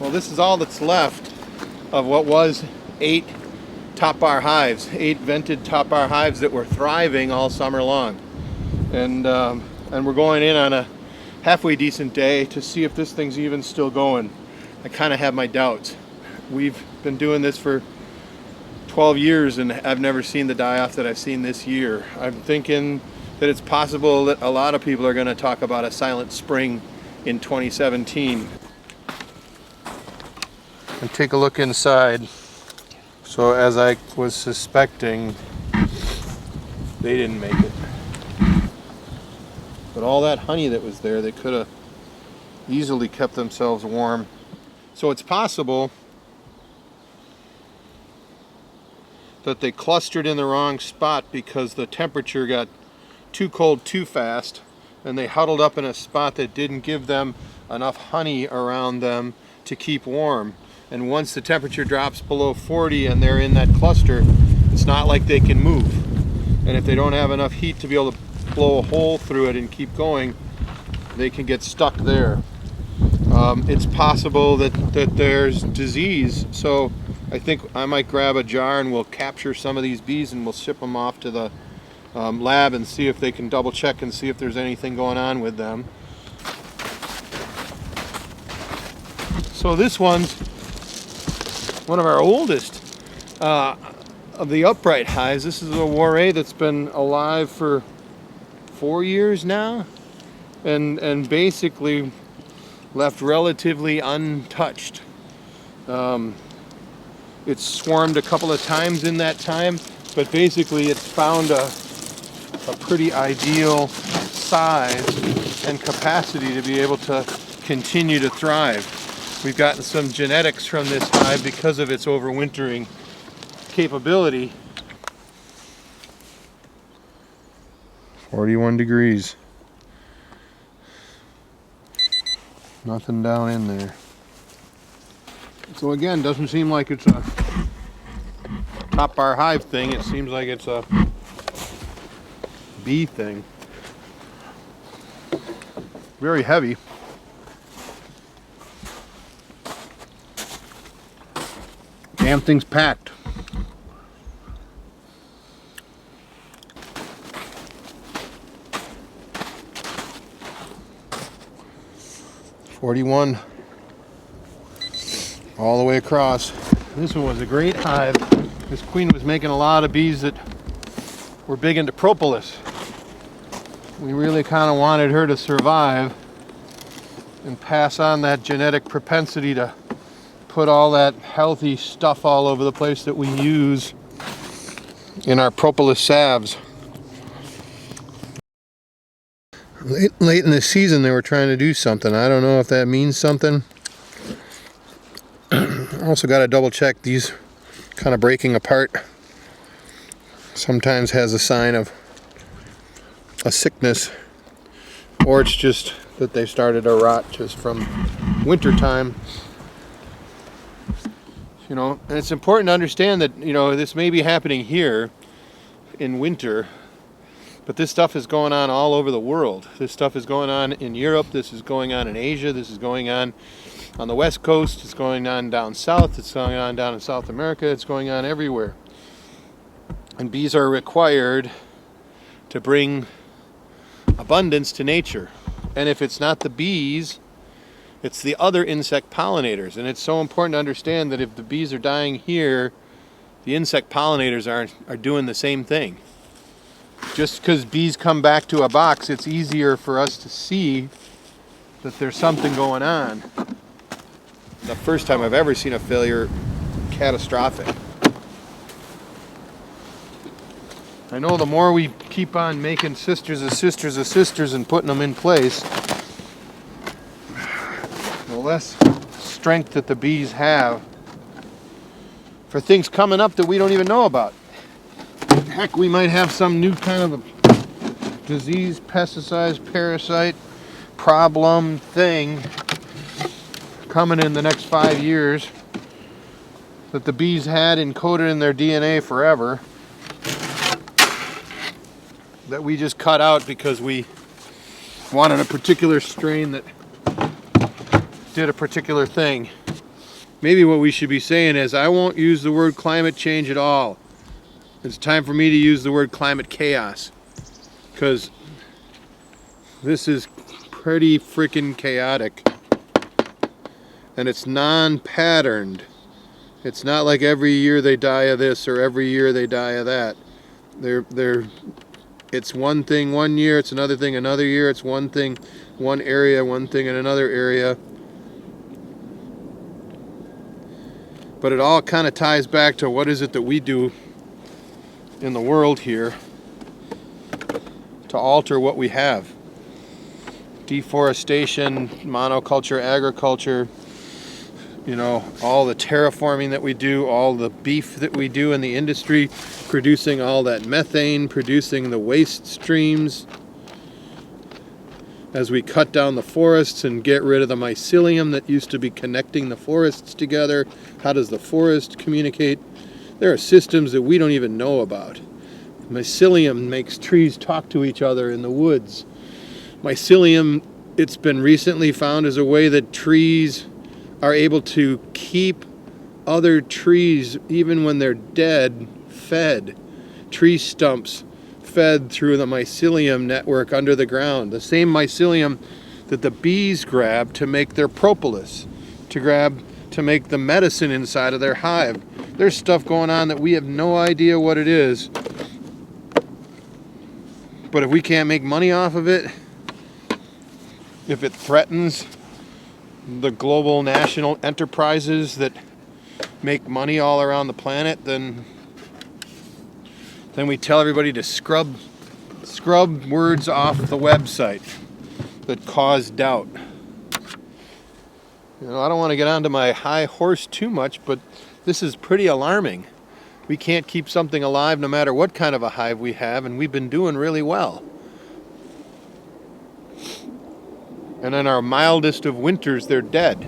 Well, this is all that's left of what was 8 topbar hives, 8 vented topbar hives that were thriving all summer long. And we're going in on a halfway decent day to see if this thing's even still going. I kind of have my doubts. We've been doing this for 12 years and I've never seen the die-off that I've seen this year. I'm thinking that it's possible that a lot of people are going to talk about a silent spring in 2017. And take a look inside. So as I was suspecting, they didn't make it. But all that honey that was there, they could have easily kept themselves warm. So it's possible that they clustered in the wrong spot because the temperature got too cold too fast, and they huddled up in a spot that didn't give them enough honey around them to keep warm. And once the temperature drops below 40 and they're in that cluster, it's not like they can move. And if they don't have enough heat to be able to blow a hole through it and keep going, they can get stuck there. It's possible that there's disease, so I think I might grab a jar and we'll capture some of these bees and we'll ship them off to the lab and see if they can double check and see if there's anything going on with them. So this one's one of our oldest of the upright hives. This is a warre that's been alive for 4 years now, and basically left relatively untouched. It's swarmed a couple of times in that time, but basically it's found a pretty ideal size and capacity to be able to continue to thrive. We've gotten some genetics from this hive because of its overwintering capability. 41 degrees. Nothing down in there. So again, doesn't seem like it's a top bar hive thing. It seems like it's a bee thing. Very heavy. Damn thing's packed. $41 all the way across. This one was a great hive. This queen was making a lot of bees that were big into propolis. We really kind of wanted her to survive and pass on that genetic propensity to put all that healthy stuff all over the place that we use in our propolis salves. Late in the season they were trying to do something. I don't know if that means something. Also got to double check these kind of breaking apart. Sometimes has a sign of a sickness, or it's just that they started to rot just from winter time. You know, and it's important to understand that, you know, this may be happening here in winter, but this stuff is going on all over the world. This stuff is going on in Europe, this is going on in Asia, this is going on the West Coast, it's going on down south, it's going on down in South America, it's going on everywhere. And bees are required to bring abundance to nature. And if it's not the bees, it's the other insect pollinators. And it's so important to understand that if the bees are dying here, the insect pollinators are doing the same thing. Just because bees come back to a box, it's easier for us to see that there's something going on. The first time I've ever seen a failure catastrophic. I know the more we keep on making sisters of sisters of sisters and putting them in place, the less strength that the bees have for things coming up that we don't even know about. Heck, we might have some new kind of a disease, pesticide, parasite, problem thing coming in the next 5 years that the bees had encoded in their DNA forever, that we just cut out because we wanted a particular strain that did a particular thing. maybe what we should be saying is, I won't use the word climate change at all. It's time for me to use the word climate chaos, because this is pretty freaking chaotic, and it's non-patterned. It's not like every year they die of this or every year they die of that. It's one thing one year, it's another thing another year, it's one thing one area, one thing in another area. But it all kind of ties back to what is it that we do in the world here to alter what we have. Deforestation, monoculture, agriculture, all the terraforming that we do, all the beef that we do in the industry, producing all that methane, producing the waste streams. As we cut down the forests and get rid of the mycelium that used to be connecting the forests together, how does the forest communicate? There are systems that we don't even know about. Mycelium makes trees talk to each other in the woods. Mycelium, it's been recently found as a way that trees are able to keep other trees, even when they're dead, fed. Tree stumps fed through the mycelium network under the ground. The same mycelium that the bees grab to make their propolis, to make the medicine inside of their hive. There's stuff going on that we have no idea what it is. But if we can't make money off of it, if it threatens the global national enterprises that make money all around the planet, then we tell everybody to scrub words off the website that cause doubt. I don't want to get onto my high horse too much, but this is pretty alarming. We can't keep something alive no matter what kind of a hive we have, and we've been doing really well. And in our mildest of winters, they're dead.